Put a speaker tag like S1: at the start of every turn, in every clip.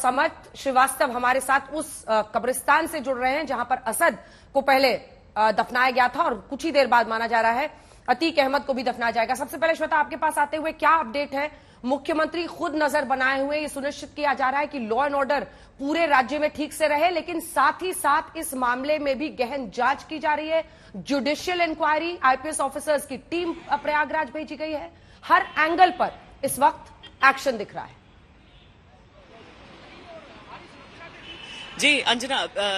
S1: समर्थ श्रीवास्तव हमारे साथ उस कब्रिस्तान से जुड़ रहे हैं जहां पर असद को पहले दफनाया गया था और कुछ ही देर बाद माना जा रहा है अतीक अहमद को भी दफनाया जाएगा। सबसे पहले श्वेता, आपके पास आते हुए क्या अपडेट है? मुख्यमंत्री खुद नजर बनाए हुए ये सुनिश्चित किया जा रहा है कि लॉ एंड ऑर्डर पूरे राज्य में ठीक से रहे, लेकिन साथ ही साथ इस मामले में भी गहन जांच की जा रही है। जुडिशियल इंक्वायरी, आईपीएस ऑफिसर्स की टीम प्रयागराज भेजी गई है। हर एंगल पर इस वक्त एक्शन दिख रहा है।
S2: जी अंजना,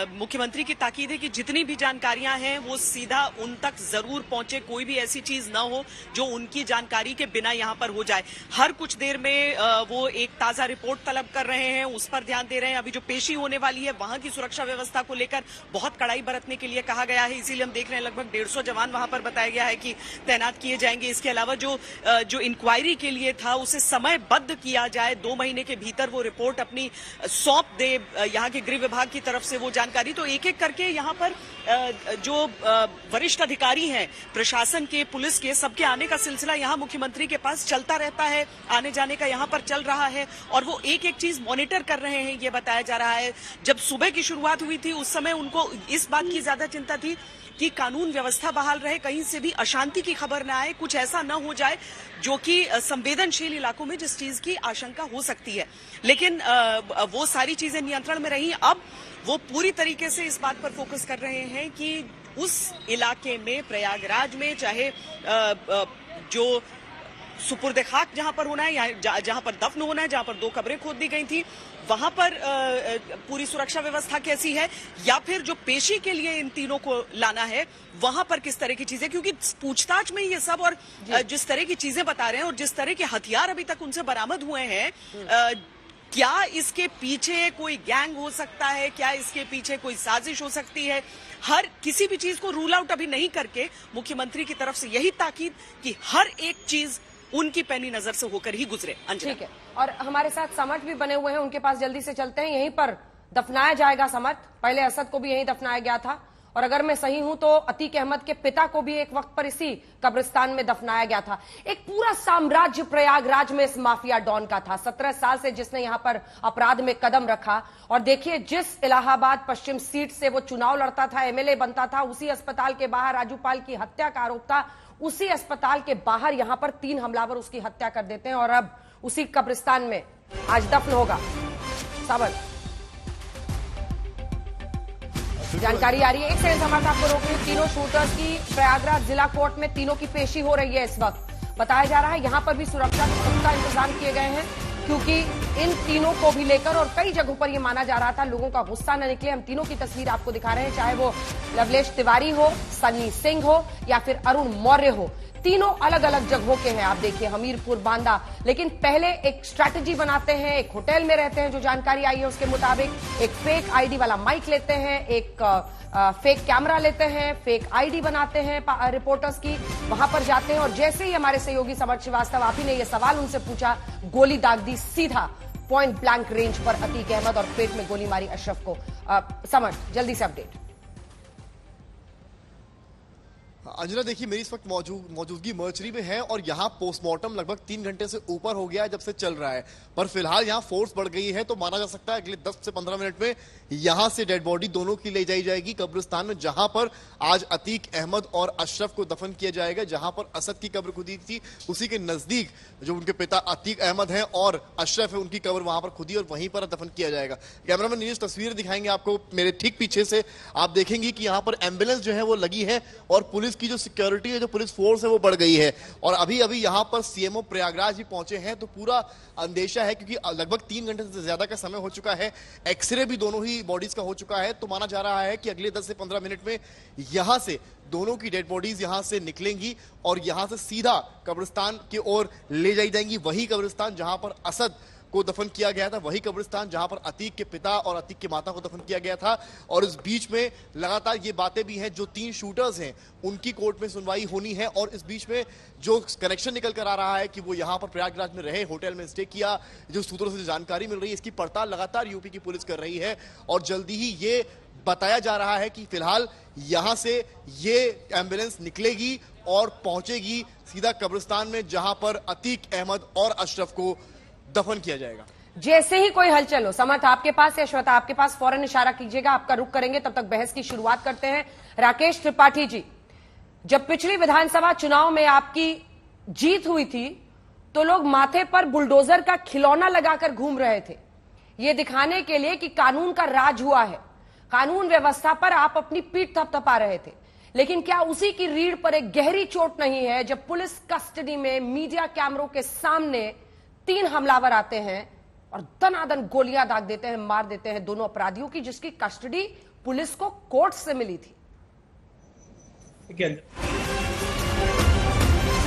S2: मुख्यमंत्री की ताकीद है कि जितनी भी जानकारियां हैं वो सीधा उन तक जरूर पहुंचे, कोई भी ऐसी चीज ना हो जो उनकी जानकारी के बिना यहां पर हो जाए। हर कुछ देर में वो एक ताजा रिपोर्ट तलब कर रहे हैं, उस पर ध्यान दे रहे हैं। अभी जो पेशी होने वाली है वहां की सुरक्षा व्यवस्था को लेकर बहुत कड़ाई बरतने के लिए कहा गया है, इसीलिए हम देख रहे हैं लगभग 150 जवान वहां पर बताया गया है कि तैनात किए जाएंगे। इसके अलावा जो इंक्वायरी के लिए था उसे समयबद्ध किया जाए, 2 महीने के भीतर वो रिपोर्ट अपनी सौंप दे यहाँ के गृह विभाग की तरफ से वो जानकारी। तो एक एक करके यहाँ पर जो वरिष्ठ अधिकारी हैं प्रशासन के, पुलिस के, सबके आने का सिलसिला यहाँ मुख्यमंत्री के पास चलता रहता है, आने जाने का यहाँ पर चल रहा है और वो एक एक चीज मॉनिटर कर रहे हैं, ये बताया जा रहा है। जब सुबह की शुरुआत हुई थी उस समय उनको इस बात की ज्यादा चिंता थी कि कानून व्यवस्था बहाल रहे, कहीं से भी अशांति की खबर न आए, कुछ ऐसा न हो जाए जो कि संवेदनशील इलाकों में जिस चीज की आशंका हो सकती है। लेकिन वो सारी चीजें नियंत्रण में रही। अब वो पूरी तरीके से इस बात पर फोकस कर रहे हैं कि उस इलाके में, प्रयागराज में, चाहे जो सुपुर्द खाक जहां पर होना है या जहां पर दफन होना है, जहां पर 2 कब्रें खोद दी गई थी, वहां पर पूरी सुरक्षा व्यवस्था कैसी है, या फिर जो पेशी के लिए इन तीनों को लाना है वहां पर किस तरह की चीजें, क्योंकि पूछताछ में ये सब और जिस तरह की चीजें बता रहे हैं और जिस तरह के हथियार अभी तक उनसे बरामद हुए हैं, क्या इसके पीछे कोई गैंग हो सकता है, क्या इसके पीछे कोई साजिश हो सकती है, हर किसी भी चीज को रूल आउट अभी नहीं करके मुख्यमंत्री की तरफ से यही ताकीद कि हर एक चीज उनकी पैनी नजर से होकर ही गुजरे।
S1: ठीक है, और हमारे साथ समर्थ भी बने हुए हैं, उनके पास जल्दी से चलते हैं। यहीं पर दफनाया जाएगा समर्थ, पहले असद को भी यहीं दफनाया गया था और अगर मैं सही हूं तो अतीक अहमद के पिता को भी एक वक्त पर इसी कब्रिस्तान में दफनाया गया था। एक पूरा साम्राज्य प्रयागराज में इस माफिया डॉन का था, 17 साल से जिसने यहां पर अपराध में कदम रखा। और देखिए, जिस इलाहाबाद पश्चिम सीट से वो चुनाव लड़ता था, एमएलए बनता था, उसी अस्पताल के बाहर राजूपाल की हत्या का आरोप था, उसी अस्पताल के बाहर यहां पर 3 हमलावर उसकी हत्या कर देते हैं और अब उसी कब्रिस्तान में आज दफन होगा। साबर जानकारी आ रही है, एक सेकंड समर्थ आपको रोक रही। तीनों शूटर्स की प्रयागराज जिला कोर्ट में तीनों की पेशी हो रही है इस वक्त। बताया जा रहा है यहां पर भी सुरक्षा के पुख्ता इंतजाम किए गए हैं, क्योंकि इन तीनों को भी लेकर और कई जगहों पर यह माना जा रहा था लोगों का गुस्सा न निकले। हम तीनों की तस्वीर आपको दिखा रहे हैं, चाहे वो लवलेश तिवारी हो, सन्नी सिंह हो या फिर अरुण मौर्य हो, तीनों अलग अलग जगहों के हैं। आप देखिए हमीरपुर, बांदा, लेकिन पहले एक स्ट्रैटेजी बनाते हैं, एक होटल में रहते हैं, जो जानकारी आई है उसके मुताबिक एक फेक आईडी वाला माइक लेते हैं, एक फेक कैमरा लेते हैं, फेक आईडी बनाते हैं रिपोर्टर्स की, वहां पर जाते हैं और जैसे ही हमारे सहयोगी समर्थ श्रीवास्तव, आप ही ने यह सवाल उनसे पूछा, गोली दाग दी सीधा पॉइंट ब्लैंक रेंज पर अतीक अहमद और पेट में गोली मारी अशरफ को। समर्थ जल्दी से अपडेट।
S3: अंजना देखिए, मेरी इस वक्त मौजूदगी मर्चरी में है और यहाँ पोस्टमार्टम लगभग 3 घंटे से ऊपर हो गया है जब से चल रहा है, पर फिलहाल यहाँ फोर्स बढ़ गई है, तो माना जा सकता है अगले 10 से 15 मिनट में यहाँ से डेड बॉडी दोनों की ले जाई जाएगी कब्रिस्तान में, जहां पर आज अतीक अहमद और अशरफ को दफन किया जाएगा। जहां पर असद की कब्र खुदी थी उसी के नजदीक जो उनके पिता अतीक अहमद है और अशरफ है, उनकी कब्र वहां पर खुदी और वहीं पर दफन किया जाएगा। कैमरामैन नीरज तस्वीर दिखाएंगे आपको, मेरे ठीक पीछे से आप देखेंगे कि यहाँ पर एम्बुलेंस जो है वो लगी है और पुलिस की जो सिक्योरिटी है, जो पुलिस फोर्स है वो बढ़ गई है। और अभी अभी यहाँ पर सीएमओ प्रयागराज भी पहुंचे हैं, तो पूरा अंदेशा है क्योंकि लगभग 3 घंटे से ज्यादा का समय हो चुका है, एक्सरे भी दोनों ही बॉडीज का हो चुका है, तो माना जा रहा है कि अगले 10 से 15 मिनट में यहां से दोनों की डेड बॉडीज यहां से निकलेंगी और यहां से सीधा कब्रिस्तान की ओर ले जाई जाएंगी। वही कब्रिस्तान जहां पर असद को दफन किया गया था, वही कब्रिस्तान जहां पर अतीक के पिता और अतीक की माता को दफन किया गया था। और इस बीच में लगातार ये बातें भी हैं, जो 3 शूटर्स हैं उनकी कोर्ट में सुनवाई होनी है और इस बीच में जो कनेक्शन निकल कर आ रहा है कि वो यहां पर प्रयागराज में रहे, होटल में स्टे किया, जो सूत्रों से जानकारी मिल रही है इसकी पड़ताल लगातार यूपी की पुलिस कर रही है और जल्दी ही ये बताया जा रहा है कि फिलहाल यहां से ये एम्बुलेंस निकलेगी और पहुंचेगी सीधा कब्रिस्तान में, जहां पर अतीक अहमद और अशरफ को दफन किया जाएगा।
S1: जैसे ही कोई हलचल हो, समर्थ आपके पास या श्वेता आपके पास, फौरन इशारा कीजिएगा, आपका रुख करेंगे। तब तक बहस की शुरुआत करते हैं। राकेश त्रिपाठी जी, जब पिछली विधानसभा चुनाव में आपकी जीत हुई थी तो लोग माथे पर बुलडोजर का खिलौना लगाकर घूम रहे थे, ये दिखाने के लिए कि कानून का राज हुआ है, कानून व्यवस्था पर आप अपनी पीठ थपथपा रहे थे। लेकिन क्या उसी की रीढ़ पर एक गहरी चोट नहीं है जब पुलिस कस्टडी में मीडिया कैमरों के सामने 3 हमलावर आते हैं और दनादन गोलियां दाग देते हैं, मार देते हैं दोनों अपराधियों की, जिसकी कस्टडी पुलिस को कोर्ट से मिली थी?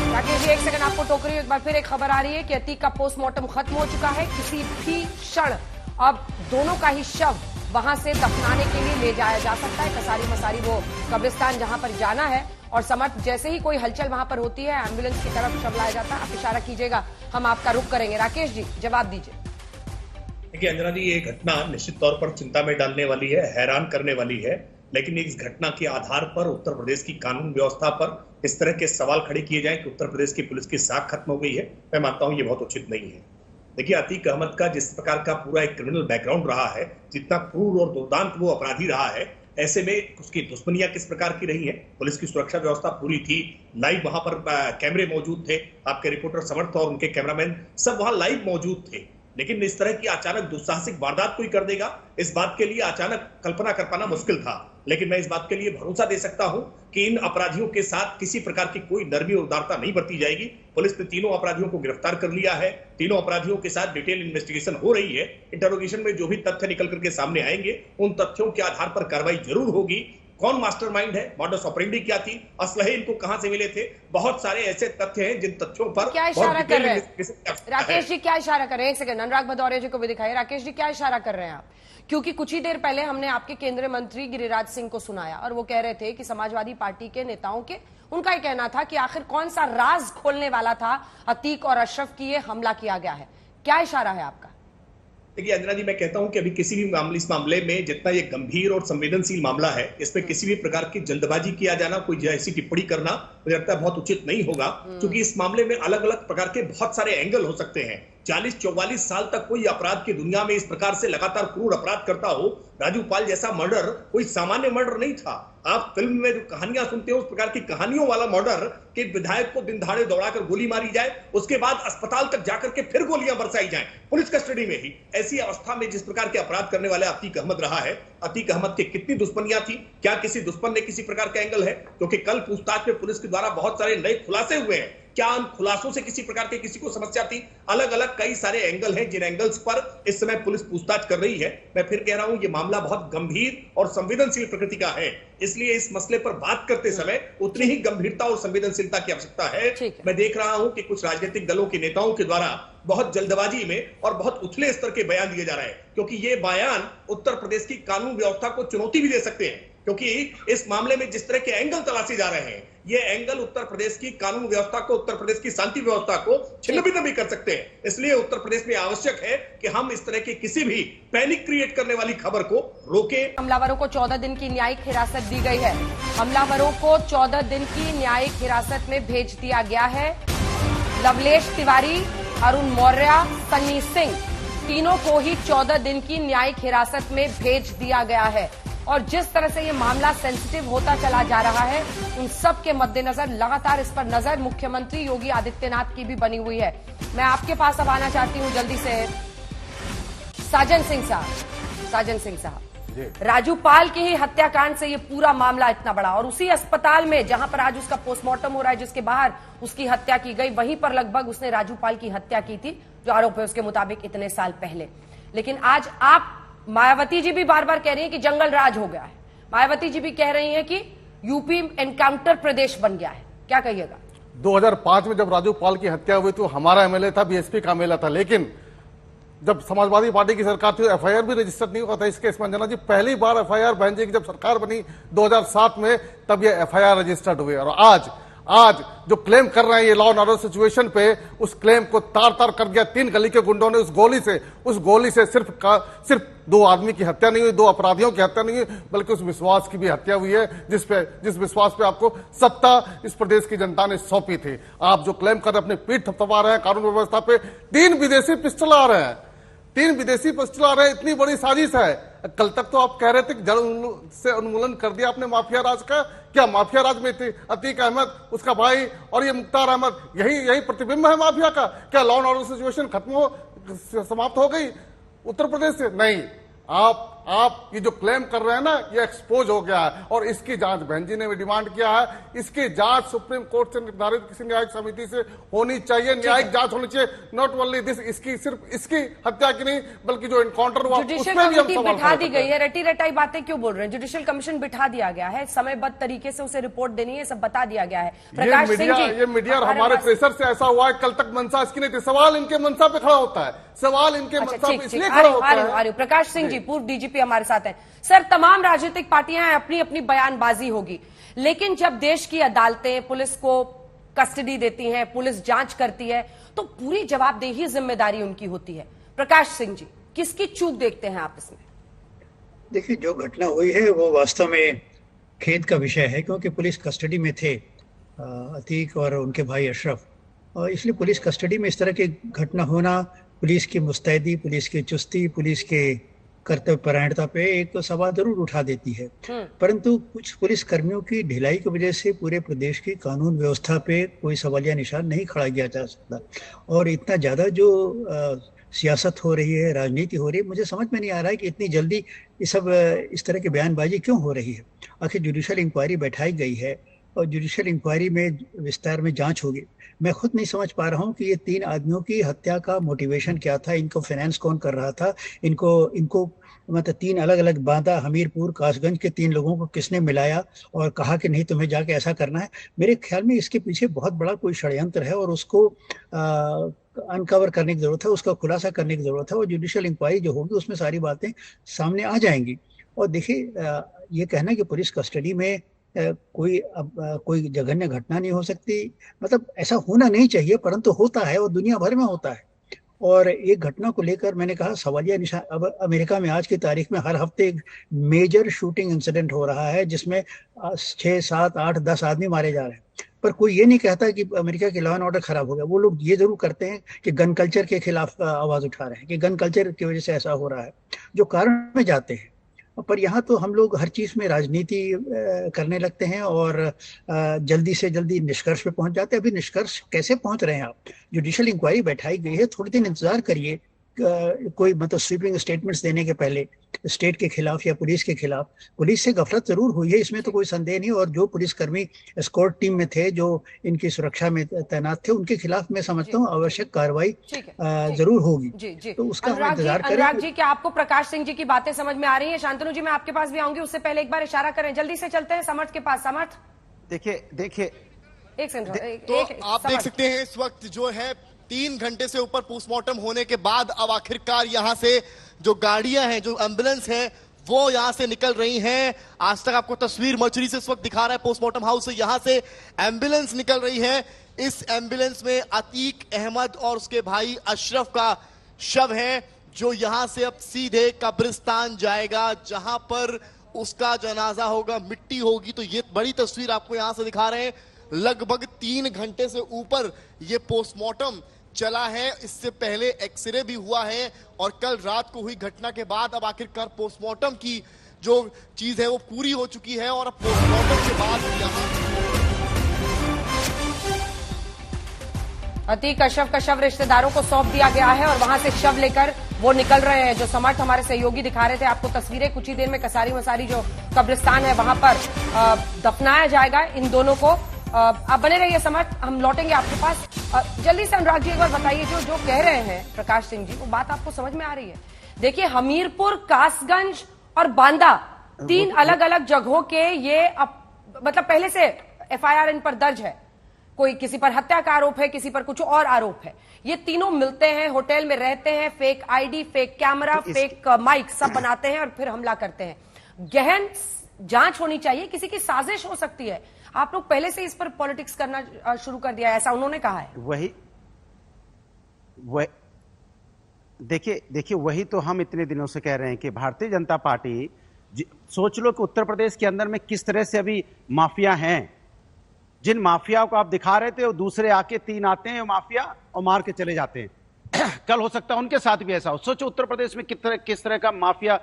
S1: राकेश जी, एक सेकंड आपको टोक रही हूं। एक बार फिर एक खबर आ रही है कि अतीक का पोस्टमार्टम खत्म हो चुका है। किसी भी क्षण अब दोनों का ही शव वहां से दफनाने के लिए ले जाया जा सकता है। कसारी मसारी वो कब्रिस्तान जहां पर जाना है, और समर्थ जैसे ही कोई हलचल वहां पर होती है एम्बुलेंस की तरफ शव लाया जाता है। आप इशारा कीजिएगा, हम आपका रुख करेंगे। राकेश जी, जवाब दीजिए।
S4: देखिए अंजना जी, ये घटना निश्चित तौर पर चिंता में डालने वाली है, हैरान करने वाली है। लेकिन इस घटना के आधार पर उत्तर प्रदेश की कानून व्यवस्था पर इस तरह के सवाल खड़े किए जाएं कि उत्तर प्रदेश की पुलिस की साख खत्म हो गई है, मैं मानता हूं ये बहुत उचित नहीं है। देखिए, अतीक अहमद का जिस प्रकार का पूरा एक क्रिमिनल बैकग्राउंड रहा है, जितना क्रूर और दुर्दांत वो अपराधी रहा है, ऐसे में उसकी दुश्मनियां किस प्रकार की रही है। पुलिस की सुरक्षा व्यवस्था पूरी थी, लाइव वहां पर कैमरे मौजूद थे, आपके रिपोर्टर समर्थ और उनके कैमरामैन सब वहां लाइव मौजूद थे। लेकिन इस तरह की अचानक दुस्साहसिक वारदात कोई कर देगा, इस बात के लिए अचानक कल्पना कर पाना मुश्किल था। लेकिन मैं इस बात के लिए भरोसा दे सकता हूं कि इन अपराधियों के साथ किसी प्रकार की कोई नरमी और उदारता नहीं बरती जाएगी। पुलिस ने तीनों अपराधियों को गिरफ्तार कर लिया है, तीनों अपराधियों के साथ डिटेल इन्वेस्टिगेशन हो रही है। इंटरोगेशन में जो भी तथ्य निकल करके सामने आएंगे, उन तथ्यों के आधार पर कार्रवाई जरूर होगी। कौन मास्टरमाइंड है, मॉडस ऑपरेंडी क्या थी, असलहे इनको कहां से मिले थे, बहुत सारे ऐसे तथ्य हैं जिन तथ्यों पर
S1: क्या इशारा कर रहे हैं राकेश जी? क्या इशारा कर रहे हैं? एक सेकंड, अनुराग भदौरिया जी को भी दिखाइए। राकेश जी, क्या इशारा कर रहे हैं आप? क्योंकि कुछ ही देर पहले हमने आपके केंद्रीय मंत्री गिरिराज सिंह को सुनाया और वो कह रहे थे कि समाजवादी पार्टी के नेताओं के उनका ये कहना था कि आखिर कौन सा राज खोलने वाला था अतीक और अशरफ की ये हमला किया गया है। क्या इशारा है आपका?
S4: देखिए अंजना जी, मैं कहता हूं कि अभी किसी भी मामले, इस मामले में जितना ये गंभीर और संवेदनशील मामला है, इसमें किसी भी प्रकार की जल्दबाजी किया जाना, कोई ऐसी टिप्पणी करना मुझे लगता है बहुत उचित नहीं होगा। क्योंकि इस मामले में अलग अलग प्रकार के बहुत सारे एंगल हो सकते हैं। 40-44 साल तक कोई अपराध की दुनिया में इस प्रकार से लगातार क्रूर अपराध करता हो, राजू पाल जैसा मर्डर कोई सामान्य मर्डर नहीं था। आप फिल्म में जो कहानियां सुनते हो, उस प्रकार की कहानियों वाला मर्डर कि विधायक को दिन दहाड़े दौड़ाकर गोली मारी जाए, उसके बाद अस्पताल तक जाकर के फिर गोलियां बरसाई जाएं पुलिस कस्टडी में ही। ऐसी अवस्था में जिस प्रकार के अपराध करने वाले अतीक अहमद रहा है, अतीक अहमद की कितनी दुश्मनियां थी, क्या किसी दुश्मन ने किसी प्रकार का एंगल है? क्योंकि कल पूछताछ में पुलिस के द्वारा बहुत सारे नए खुलासे हुए हैं, क्या उन खुलासों से किसी प्रकार के किसी को समस्या थी? अलग अलग कई सारे एंगल हैं जिन एंगल्स पर इस समय पुलिस पूछताछ कर रही है। मैं फिर कह रहा हूं, ये मामला बहुत गंभीर और संवेदनशील प्रकृति का है, इसलिए इस मसले पर बात करते समय उतनी ही गंभीरता और संवेदनशीलता की आवश्यकता है। मैं देख रहा हूं कि कुछ राजनीतिक दलों के नेताओं के द्वारा बहुत जल्दबाजी में और बहुत उथले स्तर के बयान दिए जा रहे हैं, क्योंकि ये बयान उत्तर प्रदेश की कानून व्यवस्था को चुनौती भी दे सकते हैं। क्योंकि इस मामले में जिस तरह के एंगल तलाशे जा रहे हैं, ये एंगल उत्तर प्रदेश की कानून व्यवस्था को, उत्तर प्रदेश की शांति व्यवस्था को छिन्न-भिन्न भी कर सकते हैं। इसलिए उत्तर प्रदेश में आवश्यक है कि हम इस तरह की किसी भी पैनिक क्रिएट करने वाली खबर को रोकें।
S1: हमलावरों को 14 दिन की न्यायिक हिरासत दी गई है। हमलावरों को 14 दिन की न्यायिक हिरासत में भेज दिया गया है। लवलेश तिवारी, अरुण मौर्य, सन्नी सिंह, तीनों को ही 14 दिन की न्यायिक हिरासत में भेज दिया गया है। और जिस तरह से ये मामला सेंसिटिव होता चला जा रहा है, उन सब के मद्देनजर लगातार इस पर नजर मुख्यमंत्री योगी आदित्यनाथ की भी बनी हुई है। मैं आपके पास अब आना चाहती हूं जल्दी से साजन सिंह साहब, राजू पाल की ही हत्याकांड से ये पूरा मामला इतना बड़ा, और उसी अस्पताल में जहां पर आज उसका पोस्टमार्टम हो रहा है, जिसके बाहर उसकी हत्या की गई, वहीं पर लगभग उसने राजू पाल की हत्या की थी, जो आरोप है उसके मुताबिक इतने साल पहले। लेकिन आज आप, मायावती जी भी बार बार कह रही हैं कि जंगल राज हो गया है, मायावती जी भी कह रही हैं कि यूपी एनकाउंटर प्रदेश बन गया है, क्या कहिएगा?
S5: 2005 में जब राजू पाल की हत्या हुई तो हमारा एमएलए था, बीएसपी का एमएलए था, लेकिन जब समाजवादी पार्टी की सरकार थी एफआईआर भी रजिस्टर नहीं हुआ था इस केस में। अंजना जी, पहली बार एफआईआर बहन जी की जब सरकार बनी 2007 में, तब ये एफआईआर रजिस्टर्ड हुई। और आज जो क्लेम कर रहे हैं ये लॉ एंड ऑर्डर सिचुएशन पे, उस क्लेम को तार तार कर गया 3 गली के गुंडों ने। उस गोली से सिर्फ 2 आदमी की हत्या नहीं हुई, 2 अपराधियों की हत्या नहीं हुई, बल्कि उस विश्वास की भी हत्या हुई है जिस विश्वास पे आपको सत्ता इस प्रदेश की जनता ने सौंपी थी। आप जो क्लेम कर रहे हैं, अपनी पीठ थपथपा रहे हैं कानून व्यवस्था पे। 3 विदेशी पिस्टल आ रहे हैं, 3 विदेशी पिस्टल आ रहे हैं, इतनी बड़ी साजिश है। कल तक तो आप कह रहे थे कि जड़ से उन्मूलन कर दिया आपने माफिया राज का। क्या माफिया राज में थे अतीक अहमद, उसका भाई और ये मुख्तार अहमद, यही प्रतिबिंब है माफिया का? क्या लॉ एंड ऑर्डर सिचुएशन समाप्त हो गई उत्तर प्रदेश से? नहीं, आप ये जो क्लेम कर रहे हैं ना, ये एक्सपोज हो गया है और इसकी जांच बहन जी ने भी डिमांड किया है। इसकी जांच सुप्रीम कोर्ट से निर्धारित किसी न्यायिक समिति से होनी चाहिए, न्यायिक जांच होनी चाहिए। नॉट ओनली दिस, सिर्फ इसकी हत्या की नहीं बल्कि जो इनकाउंटर हुआ
S1: जुडिशियल
S5: उसमें भी हम
S1: कमेटी
S5: सवाल
S1: बिठा दी
S5: खड़े
S1: गई है। रटी रटाई बातें क्यों बोल रहे हैं? जुडिशियल कमीशन बिठा दिया गया है, समयबद्ध तरीके से उसे रिपोर्ट देनी है, सब बता दिया गया है। प्रकाश सिंह जी,
S5: ये मीडिया हमारे प्रेशर से ऐसा हुआ है। कल तक मंशा इसकी नहीं थी, सवाल इनके मंशा पे खड़ा होता है, सवाल इनके मंशा पे इसलिए खड़ा होता है।
S1: प्रकाश सिंह जी, पूर्व डीजीपी हमारे साथ हैं। सर, तमाम राजनीतिक पार्टियां अपनी अपनी बयानबाजी होगी, लेकिन जब देश की अदालतें पुलिस को कस्टडी देती हैं, पुलिस जांच करती है, तो पूरी जवाबदेही जिम्मेदारी उनकी होती है। प्रकाश सिंह जी, किसकी चूक देखते हैं आप इसमें?
S6: देखिए, जो घटना हुई है वो वास्तव में खेद का विषय है, क्योंकि पुलिस कस्टडी में थे अतीक और उनके भाई अशरफ, और इसलिए पुलिस कस्टडी में इस तरह की घटना होना पुलिस की मुस्तैदी, पुलिस की चुस्ती, पुलिस के कर्तव्य परायणता पे एक तो सवाल जरूर उठा देती है। परंतु कुछ पुलिस कर्मियों की ढिलाई की वजह से पूरे प्रदेश की कानून व्यवस्था पे कोई सवालिया निशान नहीं खड़ा किया जा सकता। और इतना ज्यादा जो सियासत हो रही है, राजनीति हो रही है, मुझे समझ में नहीं आ रहा है कि इतनी जल्दी ये सब इस तरह की बयानबाजी क्यों हो रही है। आखिर जुडिशियल इंक्वायरी बैठाई गई है और जुडिशियल इंक्वायरी में विस्तार में जांच होगी। मैं खुद नहीं समझ पा रहा हूँ कि ये 3 आदमियों की हत्या का मोटिवेशन क्या था, इनको फाइनेंस कौन कर रहा था, इनको मतलब 3 अलग अलग बांदा, हमीरपुर, कासगंज के 3 लोगों को किसने मिलाया और कहा कि नहीं तुम्हें जाके ऐसा करना है। मेरे ख्याल में इसके पीछे बहुत बड़ा कोई षड्यंत्र है और उसको अनकवर करने की जरूरत है, उसका खुलासा करने की जरूरत है। और जुडिशियल इंक्वायरी जो होगी उसमें सारी बातें सामने आ जाएंगी। और देखिए, ये कहना कि पुलिस कस्टडी में कोई जघन्य घटना नहीं हो सकती, मतलब ऐसा होना नहीं चाहिए, परंतु होता है और दुनिया भर में होता है। और एक घटना को लेकर मैंने कहा सवालिया निशान। अब अमेरिका में आज की तारीख में हर हफ्ते एक मेजर शूटिंग इंसिडेंट हो रहा है जिसमें 6, 7, 8, 10 आदमी मारे जा रहे हैं, पर कोई ये नहीं कहता कि अमेरिका की लॉ एंड ऑर्डर खराब हो गया। वो लोग ये जरूर करते हैं कि गन कल्चर के खिलाफ आवाज उठा रहे हैं कि गन कल्चर की वजह से ऐसा हो रहा है, जो कारण में जाते हैं। पर यहाँ तो हम लोग हर चीज में राजनीति करने लगते हैं और जल्दी से जल्दी निष्कर्ष पे पहुंच जाते हैं। अभी निष्कर्ष कैसे पहुंच रहे हैं आप? जुडिशियल इंक्वायरी बैठाई गई है, थोड़ी दिन इंतजार करिए। कोई मतलब स्वीपिंग स्टेटमेंट्स देने के पहले स्टेट के खिलाफ या पुलिस के खिलाफ, पुलिस से गफलत जरूर हुई है, इसमें तो कोई संदेह नहीं। और जो पुलिसकर्मी एस्कॉर्ट टीम में थे, जो इनकी सुरक्षा में तैनात थे, उनके खिलाफ मैं समझता हूँ आवश्यक कार्रवाई जरूर होगी।
S1: जी।
S6: तो उसका हम इंतजार करें।
S1: अनुराग जी, क्या आपको प्रकाश सिंह जी की बातें समझ में आ रही है? शांतनु जी, मैं आपके पास भी आऊंगी, उससे पहले एक बार इशारा करें, जल्दी से चलते हैं समर्थ के पास। समर्थ,
S7: देखिए
S1: एक सेकंड।
S3: तो आप देख सकते हैं इस वक्त जो है 3 घंटे से ऊपर पोस्टमार्टम होने के बाद अब आखिरकार यहां से जो गाड़ियां हैं, जो एम्बुलेंस है, वो यहां से निकल रही हैं। आज तक आपको तस्वीर मर्चरी से इस वक्त दिखा रहा है पोस्टमार्टम हाउस से, यहां से एम्बुलेंस निकल रही है। इस एम्बुलेंस में अतीक अहमद और उसके भाई अशरफ का शव है, जो यहां से अब सीधे कब्रिस्तान जाएगा, जहां पर उसका जनाजा होगा, मिट्टी होगी। तो ये बड़ी तस्वीर आपको यहां से दिखा रहे हैं। लगभग 3 घंटे से ऊपर ये पोस्टमार्टम चला है, इससे पहले एक्सरे भी हुआ है और कल रात को हुई घटना के बाद अब आखिरकार पोस्टमार्टम की जो चीज है वो पूरी हो चुकी है। और अब पोस्टमार्टम के बाद यहां
S1: अतीक अशरफ का शव रिश्तेदारों को सौंप दिया गया है और वहां से शव लेकर वो निकल रहे हैं। जो समर्थ हमारे सहयोगी दिखा रहे थे आपको तस्वीरें, कुछ ही देर में कसारी मसारी जो कब्रिस्तान है वहां पर दफनाया जाएगा इन दोनों को। आप बने रहिए समर्थ, हम लौटेंगे आपके पास। जल्दी से अनुराग जी एक बार बताइए, जो कह रहे हैं प्रकाश सिंह जी, वो बात आपको समझ में आ रही है? देखिए, हमीरपुर, कासगंज और बांदा 3 अलग अलग जगहों के ये मतलब पहले से एफआईआर इन पर दर्ज है। कोई किसी पर हत्या का आरोप है, किसी पर कुछ और आरोप है। ये तीनों मिलते हैं, होटल में रहते हैं, fake ID, fake camera, fake mic सब बनाते हैं और फिर हमला करते हैं। गहन जांच होनी चाहिए, किसी की साजिश हो सकती है। आप लोग पहले से इस पर पॉलिटिक्स करना शुरू कर दिया है, ऐसा उन्होंने कहा है।
S7: देखिए वही तो हम इतने दिनों से कह रहे हैं कि भारतीय जनता पार्टी, सोच लो कि उत्तर प्रदेश के अंदर में किस तरह से अभी माफिया हैं। जिन माफिया को आप दिखा रहे थे वो दूसरे आके 3 आते हैं माफिया और मार के चले जाते हैं। कल हो सकता है उनके साथ भी ऐसा हो। सोचो उत्तर प्रदेश में किस तरह का माफिया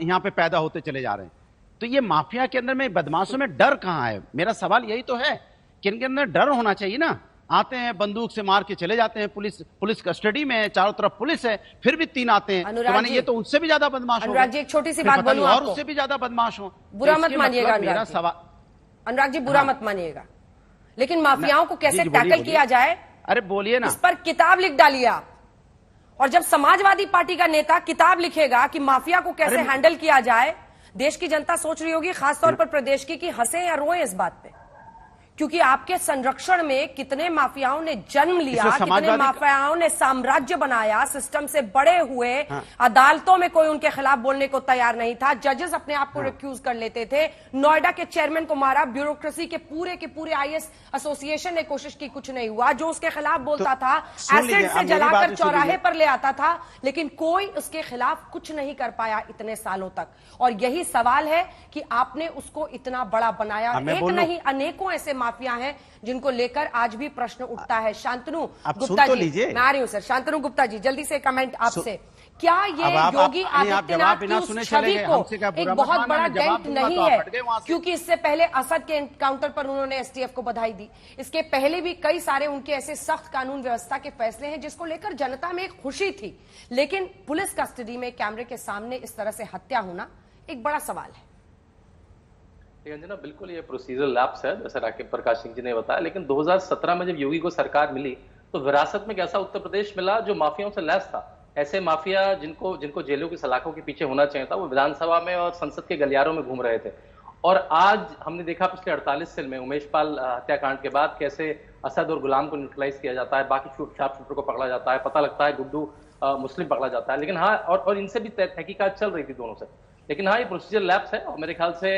S7: यहां पे पैदा होते चले जा रहे हैं। तो ये माफिया के अंदर में, बदमाशों में डर कहां है? मेरा सवाल यही तो है कि इनके अंदर डर होना चाहिए ना। आते हैं बंदूक से मार के चले जाते हैं, पुलिस कस्टडी में है, चारों तरफ पुलिस है, फिर भी 3 आते हैं, तो माने ये तो उनसे भी ज्यादा बदमाश हो।
S1: अनुराग जी, एक छोटी सी बात बोलूं
S7: और
S1: आपको,
S7: उससे भी ज्यादा बदमाश हो।
S1: बुरा मत मानिएगा
S7: मेरा सवाल,
S1: अनुराग जी, बुरा मत मानिएगा, लेकिन माफियाओं को कैसे टैकल किया जाए,
S7: अरे बोलिए ना,
S1: इस पर किताब लिख डालिए आप। और जब समाजवादी पार्टी का नेता किताब लिखेगा कि माफिया को कैसे हैंडल किया जाए, देश की जनता सोच रही होगी, खासतौर पर प्रदेश की, कि हंसे या रोए इस बात पे, क्योंकि आपके संरक्षण में कितने माफियाओं ने जन्म लिया, कितने माफियाओं ने साम्राज्य बनाया, सिस्टम से बड़े हुए, अदालतों में कोई उनके खिलाफ बोलने को तैयार नहीं था, जजेस अपने आप को रिक्यूज कर लेते थे, नोएडा के चेयरमैन को मारा, ब्यूरोक्रेसी के पूरे आईएएस एसोसिएशन ने कोशिश की, कुछ नहीं हुआ, जो उसके खिलाफ बोलता था एसिड से जलाकर चौराहे पर ले आता था, लेकिन कोई उसके खिलाफ कुछ नहीं कर पाया इतने सालों तक। और यही सवाल है कि आपने उसको इतना बड़ा बनाया, एक नहीं अनेकों ऐसे माफिया हैं जिनको लेकर आज भी प्रश्न उठता है। शांतनु गुप्ता जी, मैं आ रही हूं सर। शांतनु गुप्ता जी, जल्दी से कमेंट आपसे, क्या ये योगी आदित्यनाथ की उस छवि को एक बहुत बड़ा डेंट नहीं है? क्योंकि इससे पहले असद के एनकाउंटर पर उन्होंने एसटीएफ को बधाई दी, इसके पहले भी कई सारे उनके ऐसे सख्त कानून व्यवस्था के फैसले हैं जिसको लेकर जनता में एक खुशी थी, लेकिन पुलिस कस्टडी में कैमरे के सामने इस तरह से हत्या होना एक बड़ा सवाल है।
S8: अंजना, बिल्कुल ये प्रोसीजरल लैप्स है, जैसे राकेश प्रकाश सिंह जी ने बताया, लेकिन 2017 में जब योगी को सरकार मिली तो विरासत में कैसा उत्तर प्रदेश मिला जो माफियाओं से लैस था। ऐसे माफिया जिनको जेलों की सलाखों के पीछे होना चाहिए था, वो विधानसभा में और संसद के गलियारों में घूम रहे थे। और आज हमने देखा पिछले 48 साल में उमेश पाल हत्याकांड के बाद कैसे असद और गुलाम को न्यूट्रलाइज किया जाता है, बाकी शार्प शूटर को पकड़ा जाता है, पता लगता है गुड्डू मुस्लिम पकड़ा जाता है। लेकिन हाँ, और इनसे भी तहकीकात चल रही थी दोनों से, लेकिन हाँ ये प्रोसीजर लैप्स है। और मेरे ख्याल से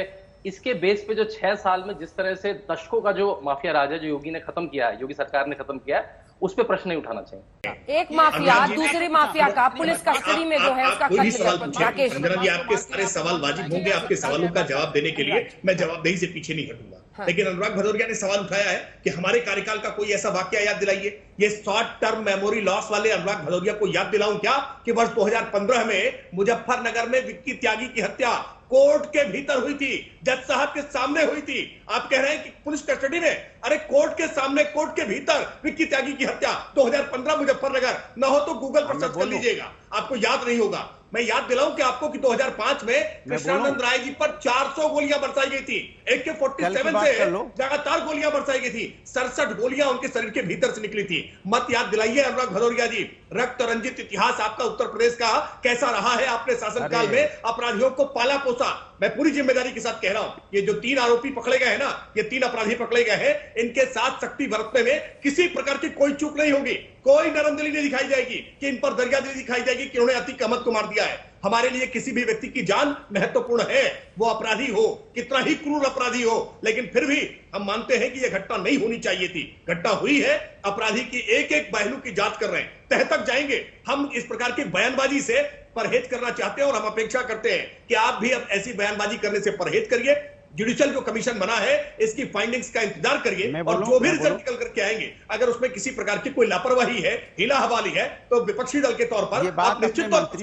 S8: इसके बेस पे जो 6 साल में जिस तरह से दशकों का जो माफिया राज है जो योगी ने खत्म किया है, योगी सरकार ने खत्म किया है, उस पे प्रश्न नहीं उठाना चाहिए।
S1: एक माफिया दूसरे माफिया का पुलिस कस्टडी में जो है उसका
S4: राकेश, आपके सारे सवाल वाजिब होंगे, आपके सवालों का जवाब देने के लिए मैं जवाबदेही से पीछे नहीं हटूंगा। लेकिन अनुराग भदौरिया ने सवाल उठाया है कि हमारे कार्यकाल का कोई ऐसा वाकया याद दिलाइए। ये शॉर्ट टर्म मेमोरी लॉस वाले अनुराग भदौरिया को याद दिलाऊं क्या कि वर्ष 2015 में मुजफ्फरनगर में विक्की त्यागी की हत्या कोर्ट के भीतर हुई थी, जज साहब के सामने हुई थी। आप कह रहे हैं कि पुलिस कस्टडी में, अरे कोर्ट के सामने, कोर्ट के भीतर विक्की त्यागी की हत्या 2015 मुजफ्फरनगर। न हो तो गूगल पर सर्च कर लीजिएगा, आपको याद नहीं होगा। मैं याद दिलाऊं कि आपको कि 2005 में कृष्णानंद राय जी पर 400 गोलियां बरसाई गई थी, AK-47 से लगातार गोलियां बरसाई गई थी, 67 गोलियां उनके शरीर के भीतर से निकली थी। मत याद दिलाइए अनुराग भदौरिया जी, रक्त रंजित इतिहास आपका उत्तर प्रदेश का कैसा रहा है। आपने शासनकाल में अपराधियों को पाला पोसा। मैं पूरी जिम्मेदारी के साथ कह रहा हूं, ये जो 3 आरोपी पकड़े गए हैं ना, ये 3 अपराधी पकड़े गए हैं, इनके साथ सख्ती बरतने में किसी प्रकार की कोई चूक नहीं होगी, कोई नरमदिली नहीं दिखाई जाएगी कि इन पर दरियादिली दिखाई जाएगी कि उन्होंने अतीक अहमद को मार दिया है। हमारे लिए किसी भी व्यक्ति की जान महत्वपूर्ण है, वो अपराधी हो, कितना ही क्रूर अपराधी हो, लेकिन फिर भी हम मानते हैं कि यह घटना नहीं होनी चाहिए थी। घटना हुई है, अपराधी की एक एक पहलू की जांच कर रहे हैं, तह तक जाएंगे। हम इस प्रकार की बयानबाजी से परहेज करना चाहते हैं और हम अपेक्षा करते हैं कि आप भी अब ऐसी बयानबाजी करने से परहेज करिए। जुडिशियल जो कमीशन बना है इसकी फाइंडिंग्स का इंतजार करिए और जो भी रिजल्ट निकल करके आएंगे, अगर उसमें किसी प्रकार की कोई लापरवाही है, हीला हवाली है, तो विपक्षी दल के तौर पर आप निश्चित तौर पर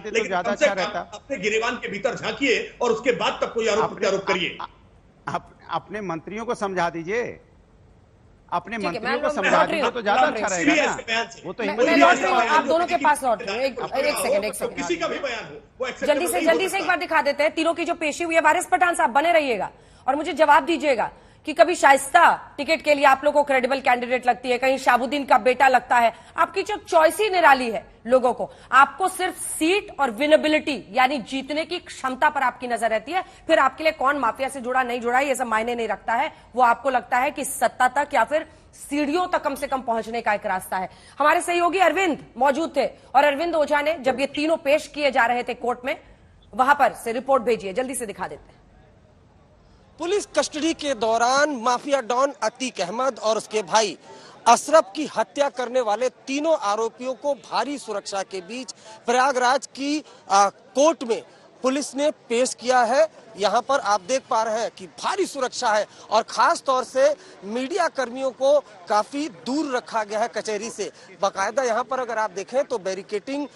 S4: लेकिन कम से कम अपने गिरेबान के भीतर झांकिए और उसके बाद तब कोई आरोप प्रत्यारोप करिए।
S7: अपने मंत्रियों को समझा दीजिए, अपने मंत्रियों को समझा दीजिए तो ज्यादा अच्छा रहेगा ना। वो तो
S1: आप दोनों के पास लौट रहे हैं, एक सेकंड
S4: किसी का भी बयान हो वो
S1: जल्दी से एक बार दिखा देते हैं। तीनों की जो पेशी हुई है, वारिस पठान साहब बने रहिएगा और मुझे जवाब दीजिएगा कि कभी शाइस्ता टिकट के लिए आप लोगों को क्रेडिबल कैंडिडेट लगती है, कहीं शाहबुद्दीन का बेटा लगता है। आपकी जो चॉइस ही निराली है लोगों को, आपको सिर्फ सीट और विनेबिलिटी यानी जीतने की क्षमता पर आपकी नजर रहती है। फिर आपके लिए कौन माफिया से जुड़ा नहीं जुड़ा ये सब मायने नहीं रखता है। वो आपको लगता है कि सत्ता तक या फिर सीढ़ियों तक कम से कम पहुंचने का एक रास्ता है। हमारे सहयोगी अरविंद मौजूद थे और अरविंद ओझा ने जब ये तीनों पेश किए जा रहे थे कोर्ट में, वहां पर से रिपोर्ट भेजिए, जल्दी से दिखा देते हैं।
S9: पुलिस कस्टडी के दौरान माफिया डॉन अतीक अहमद और उसके भाई अशरफ की हत्या करने वाले तीनों आरोपियों को भारी सुरक्षा के बीच प्रयागराज की कोर्ट में पुलिस ने पेश किया है। यहाँ पर आप देख पा रहे हैं कि भारी सुरक्षा है और खास तौर से मीडिया कर्मियों को काफी दूर रखा गया है कचहरी से। बाकायदा यहाँ पर अगर आप देखें तो बैरिकेटिंग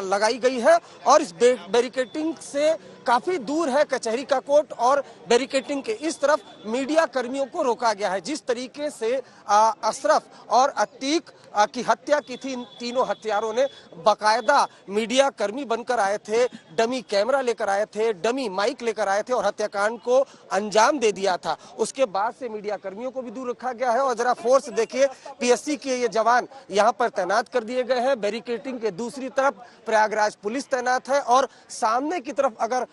S9: लगाई गई है और इस बैरिकेटिंग से काफी दूर है कचहरी का कोर्ट और बैरिकेटिंग के इस तरफ मीडिया कर्मियों को रोका गया है। जिस तरीके से अशरफ और अतीक की हत्या की थी, इन तीनों हत्यारों ने बाकायदा मीडिया कर्मी बनकर आए थे, डमी कैमरा लेकर आए थे, डमी माइक लेकर आए थे और हत्याकांड को अंजाम दे दिया था। उसके बाद से मीडिया कर्मियों को भी दूर रखा गया है और जरा फोर्स देखिए, पीएससी के ये जवान यहाँ पर तैनात कर दिए गए हैं। बैरिकेटिंग के दूसरी तरफ प्रयागराज पुलिस तैनात है और सामने की तरफ अगर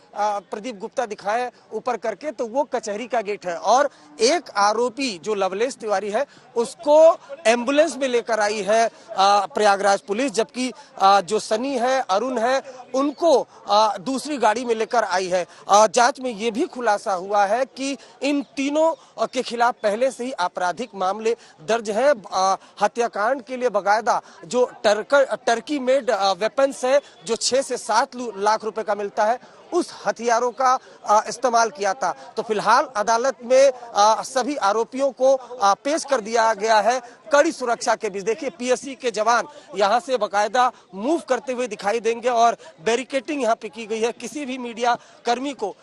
S9: प्रदीप गुप्ता दिखाएं ऊपर करके तो वो कचहरी का गेट है और एक आरोपी जो लवलेश तिवारी है उसको एम्बुलेंस में लेकर आई है प्रयागराज पुलिस, जबकि जो सनी है, अरुण है, उनको दूसरी गाड़ी में लेकर आई है। जांच में ये भी खुलासा हुआ है कि इन तीनों के खिलाफ पहले से ही आपराधिक मामले दर्ज है। हत्याकांड के लिए बाकायदा जो टर्की मेड वेपन्स है जो 6 से 7 लाख रुपए का मिलता है, उस हथियारों का इस्तेमाल किया था। तो फिलहाल अदालत में सभी आरोपियों को पेश कर दिया गया है कड़ी सुरक्षा के बीच। देखिए पीएससी के जवान यहां से बाकायदा मूव करते हुए दिखाई देंगे और बैरिकेटिंग यहां पे की गई है। किसी भी मीडिया कर्मी को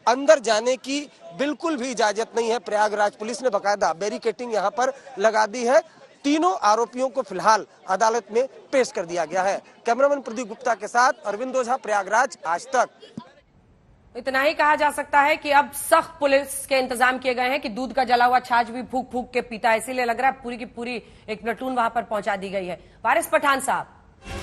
S9: अंदर जाने की बिल्कुल भी इजाजत नहीं है। प्रयागराज पुलिस ने बाकायदा बैरिकेटिंग यहां पर लगा दी है। तीनों आरोपियों को फिलहाल अदालत में पेश कर दिया गया है। कैमरामैन प्रदीप गुप्ता के साथ अरविंद ओझा, प्रयागराज, आज तक।
S1: इतना ही कहा जा सकता है कि अब सख्त पुलिस के इंतजाम किए गए हैं कि दूध का जला हुआ छाछ भी फूक फूक के पीता है, इसीलिए लग रहा है पूरी की पूरी एक प्लेटून वहां पर पहुंचा दी गई है। वारिस पठान साहब,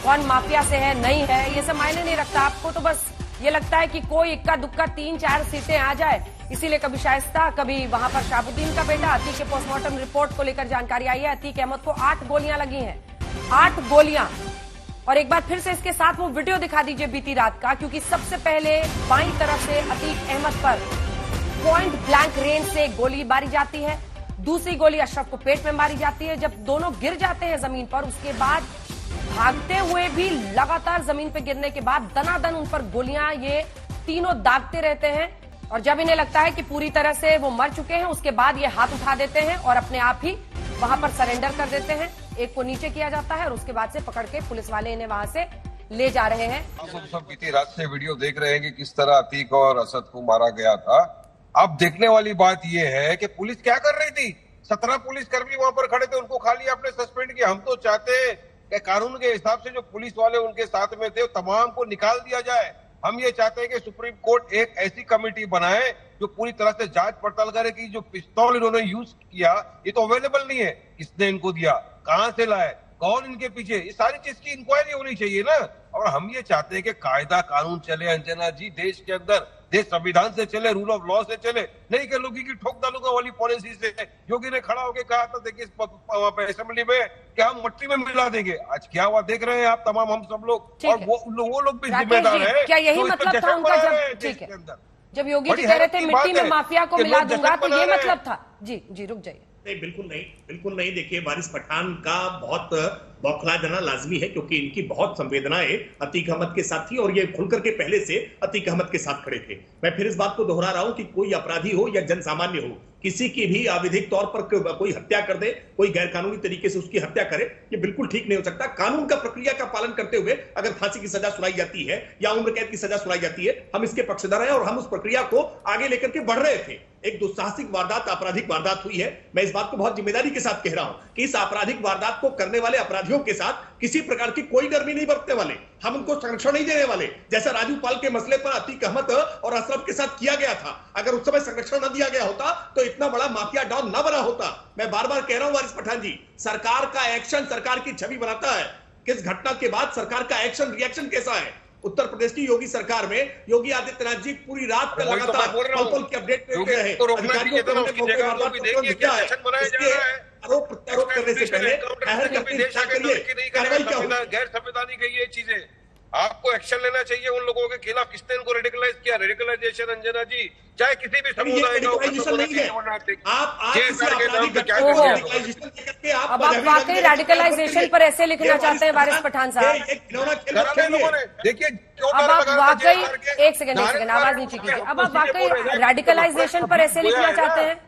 S1: कौन माफिया से है नहीं है ये सब मायने नहीं रखता, आपको तो बस ये लगता है कि कोई इक्का दुक्का 3-4 सीटें आ जाए, इसीलिए कभी शाइस्ता, कभी वहां पर शाहबुद्दीन का बेटा। अतीक के पोस्टमार्टम रिपोर्ट को लेकर जानकारी आई है, अतीक अहमद को 8 गोलियां लगी हैं, 8 गोलियां। और एक बार फिर से इसके साथ वो वीडियो दिखा दीजिए बीती रात का, क्योंकि सबसे पहले बाईं तरफ से अतीक अहमद पर पॉइंट ब्लैंक रेंज से गोली मारी जाती है, दूसरी गोली अशरफ को पेट में मारी जाती है। जब दोनों गिर जाते हैं जमीन पर, उसके बाद भागते हुए भी लगातार जमीन पर गिरने के बाद दनादन उन पर गोलियां ये तीनों दागते रहते हैं। और जब इन्हें लगता है कि पूरी तरह से वो मर चुके हैं, उसके बाद ये हाथ उठा देते हैं और अपने आप ही वहां पर सरेंडर कर देते हैं। एक को नीचे किया जाता है और उसके बाद से पकड़ के पुलिस वाले इन्हें वहां से ले जा रहे हैं।
S10: हम सब बीती रात से वीडियो देख रहे हैं कि किस तरह अतीक और असद को मारा गया था। अब देखने वाली बात यह है कि पुलिस क्या कर रही थी। 17 पुलिसकर्मी वहां पर खड़े थे, उनको खाली आपने सस्पेंड किया। हम तो चाहते हैं कि कानून के हिसाब से जो पुलिस वाले उनके साथ में थे तमाम को निकाल दिया जाए। हम ये चाहते हैं कि सुप्रीम कोर्ट एक ऐसी कमेटी बनाए जो पूरी तरह से जांच पड़ताल करे कि जो पिस्तौल इन्होंने यूज किया ये तो अवेलेबल नहीं है, किसने इनको दिया, कहां से लाए, कौन इनके पीछे, ये सारी चीज की इंक्वायरी होनी चाहिए ना। और हम ये चाहते हैं कि कायदा कानून चले अंजना जी देश के अंदर, देश संविधान से चले, रूल ऑफ लॉ से चले, नहीं कि लोगों की ठोक दालूगा वाली पॉलिसी से। योगी ने खड़ा होकर कहा था देखिए वहां पे असेंबली में कि हम मट्टी में मिला देंगे, आज क्या हुआ देख रहे हैं आप तमाम, हम सब लोग, और वो लोग भी जिम्मेदार है।
S1: क्या यही मतलब था उनका जब योगी जी कह रहे थे मिट्टी में माफिया को मिला दूंगा, तो ये मतलब था? जी रुक जाइए।
S4: नहीं, बिल्कुल नहीं। देखिए वारिस पठान का बहुत बौखला जाना लाजमी है, क्योंकि इनकी बहुत संवेदनाएं अतीक अहमद के साथ थी और ये खुलकर के पहले से अतीक अहमद के साथ खड़े थे। मैं फिर इस बात को दोहरा रहा हूं कि कोई अपराधी हो या जन सामान्य हो, किसी की भी अविधिक तौर पर कोई हत्या कर दे, कोई गैरकानूनी तरीके से उसकी हत्या करे, ये बिल्कुल ठीक नहीं हो सकता। कानून का प्रक्रिया का पालन करते हुए अगर फांसी की सजा सुनाई जाती है या उम्र कैद की सजा सुनाई जाती है, हम इसके पक्षधर हैं और हम उस प्रक्रिया को आगे लेकर के बढ़ रहे थे। एक दुस्साहसिक वारदात, आपराधिक वारदात हुई है। मैं इस बात को बहुत जिम्मेदारी के साथ कह रहा हूं कि इस आपराधिक वारदात को करने वाले अपराधियों के साथ किसी प्रकार की कोई नरमी नहीं बरतने वाले, हम उनको संरक्षण नहीं देने वाले। जैसा राजू पाल के मसले पर अतीक अहमद और अशरफ के साथ किया गया था, अगर उस समय संरक्षण न दिया गया होता तो इतना बड़ा माफिया डॉन न बना होता। मैं बार बार कह रहा हूं वारिस पठान जी, सरकार का एक्शन सरकार की छवि बनाता है। किस घटना के बाद सरकार का एक्शन रिएक्शन कैसा है? उत्तर प्रदेश की योगी सरकार में योगी आदित्यनाथ जी पूरी रात में लगातार पल की अपडेट देते रहे। अधिकारियों को आरोप प्रत्यारोप करने से पहले कार्रवाई क्या होगी?
S10: गैर संवैधानिक है ये चीजें। आपको एक्शन लेना चाहिए उन लोगों के खिलाफ किसने इनको रेडिकलाइज किया। रेडिकलाइजेशन अंजना जी चाहे किसी भी समुदाय का
S1: अब आप वाकई रेडिकलाइजेशन पर ऐसे लिखना चाहते हैं वारिस पठान साहब?
S10: देखिए
S1: अब आप वाकई एक सेकंड आवाज नीचे कीजिए। अब आप वाकई रेडिकलाइजेशन पर ऐसे लिखना चाहते हैं?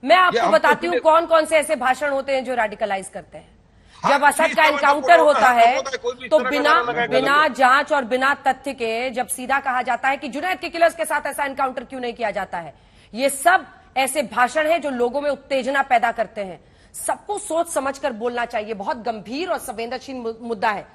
S1: मैं आपको बताती हूँ कौन कौन से ऐसे भाषण होते हैं जो रेडिकलाइज करते हैं। जब असद का एनकाउंटर होता है तो बिना जांच और बिना तथ्य के जब सीधा कहा जाता है कि जुनैद के किलर्स के साथ ऐसा एनकाउंटर क्यों नहीं किया जाता है, ये सब ऐसे भाषण हैं जो लोगों में उत्तेजना पैदा करते हैं। सबको सोच समझकर बोलना चाहिए। बहुत गंभीर और संवेदनशील मुद्दा है।